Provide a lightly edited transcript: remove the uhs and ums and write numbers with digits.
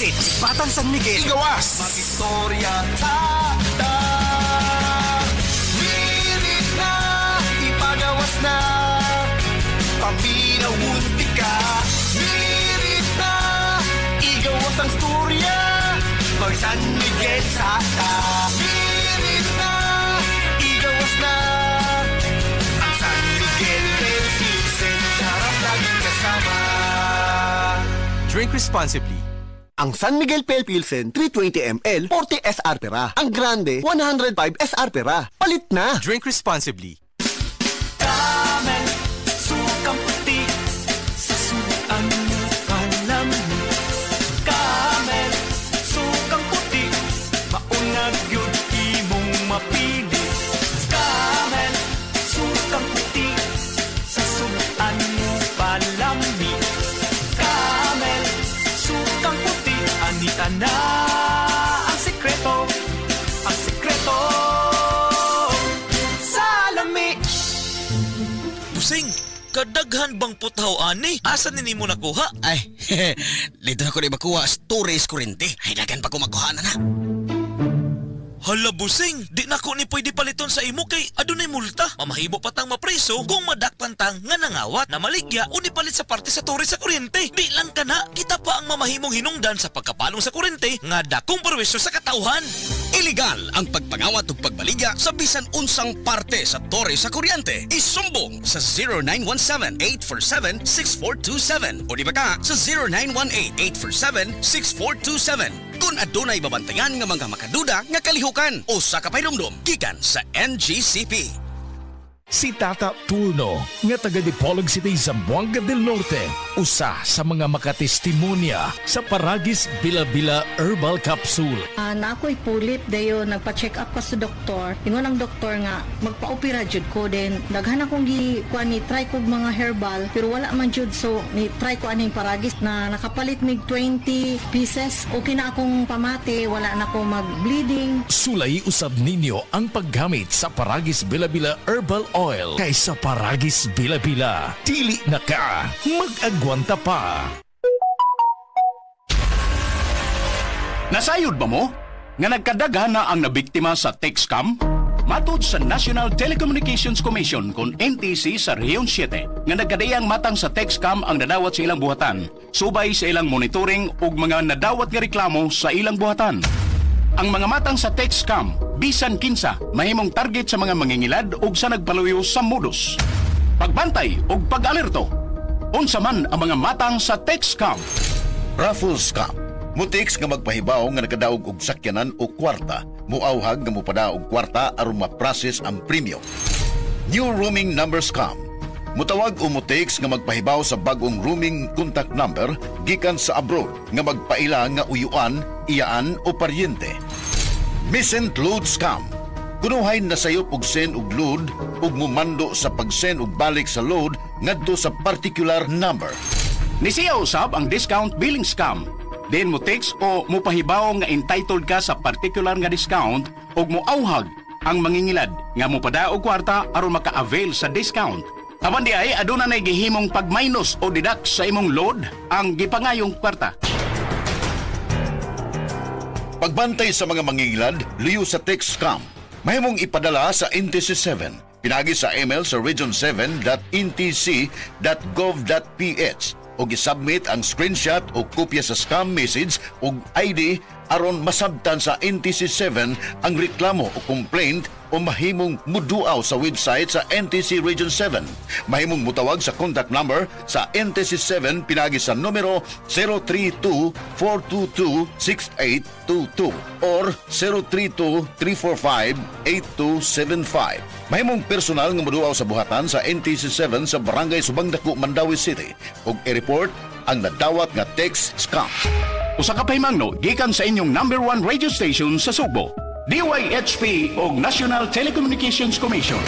PH, Batang San Miguel. Igawas! Mag-istorya sa Milit na, ipagawas na, paminaw muntika. Milit na, igawas ang storya, mag San Miguel sa ta. Milit na, igawas na, ang San Miguel Pilsen, sarap laging kasama. Drink responsibly. Ang San Miguel Pale Pilsen 320 ml 40 SR pera. Ang Grande 105 SR pera. Palit na! Drink responsibly. Camel, sukang puti, sa suan mo kalamig. Camel, sukang puti, maunag yun imong mapili. Camel, sukang puti, sa suan mo palamig. Camel, sukang puti, anita na ang sikreto, ang sikreto sa lami. Busing, kadaghan bang putaw ani? Asa nini mo nakuha? Ay, dito na ko rin makuha storage kurente. Ay, dagan pa ko makuha na. Hala busing, di na ko ni pwede paliton sa imo kay adunay multa. Mamahimo patang mapreso kung madakpan tang nga nangawat na maligya o nipalit sa parte sa tore sa kuryente. Di lang ka na, kita pa ang mamahimong hinungdan sa pagkapalong sa kuryente nga dakong perwisyo sa katauhan. Illegal ang pagpangawat ug pagbaligya sa bisan unsang parte sa tore sa kuryente. Isumbong sa 0917-847-6427 o di ba ka sa 0918-847-6427 kung adunay babantayan nga mga makaduda nga kalihukan o sa kapayrumdum gikan sa NGCP. Si Tata Tulno, nga taga Dipolog City, Zamboanga del Norte, usa sa mga makatestimonya sa Paragis Bila-Bila Herbal Capsule. Na ako'y pulip dayo nagpa-check up ka sa doktor. Ingon ang doktor nga magpa-opera jud ko din. Daghan akong kuan ni try ko mga herbal pero wala man jud, so ni try ko aning Paragis na nakapalit mig 20 pieces. Okay na akong pamate, wala na ako mag-bleeding. Sulay usab ninyo ang paggamit sa Paragis Bila-Bila Herbal Oil kaysa Paragis Bila-Bila. Dili na ka, mag-agwanta pa. Nasayod ba mo? Nga nagkadaghan na ang nabiktima sa tech scam? Matod sa National Telecommunications Commission kung NTC sa Rehiyon 7 nga nagkadayang matang sa tech scam ang nadawat sa ilang buhatan, subay sa ilang monitoring ug mga nadawat nga reklamo sa ilang buhatan. Ang mga matang sa tech scam, bisan kinsa, mahimong target sa mga mangingilad ug sa nagpaluyo sa modus. Pagbantay ug pag-alerto. Unsa man ang mga matang sa tech scam? Raffle scam. Mutiks nga magpahibaw nga nakadaog og sakyanan o kwarta, muawhag nga mupada og kwarta aron ma-process ang premium. New roaming number scam. Mutawag o mutiks nga magpahibaw sa bagong roaming contact number gikan sa abroad nga magpaila nga uyuan, iyaan o paryente. Missent load scam. Kunuhay na sayop og send og load ug mumando sa pag-send og balik sa load ngadto sa particular number. Nisiya usab ang discount billing scam. Then mo text o mo pahibaw nga entitled ka sa particular nga discount ug mo auhag ang mangingilad nga mo pada og kwarta aron maka-avail sa discount. Apan di ay aduna nay gihimong pag-minus o deduct sa imong load ang gipangayong kwarta. Pagbantay sa mga mangingilad, liyo sa text scam. Mahimong ipadala sa NTC 7. Pinagi sa email sa region7.ntc.gov.ph o gisubmit ang screenshot o kopya sa scam message o ID aron masabtan sa NTC 7 ang reklamo o complaint o mahimong muduaw sa website sa NTC Region 7. Mahimong mutawag sa contact number sa NTC 7 pinagi sa numero 032-422-6822 or 032-345-8275. Mahimong personal nga muduaw sa buhatan sa NTC 7 sa Barangay Subangdako, Mandawi City ug i-report ang nadawat nga text scam. Usa ka pahimangno gikan sa inyong number 1 radio station sa Sugbo, DYHP o National Telecommunications Commission.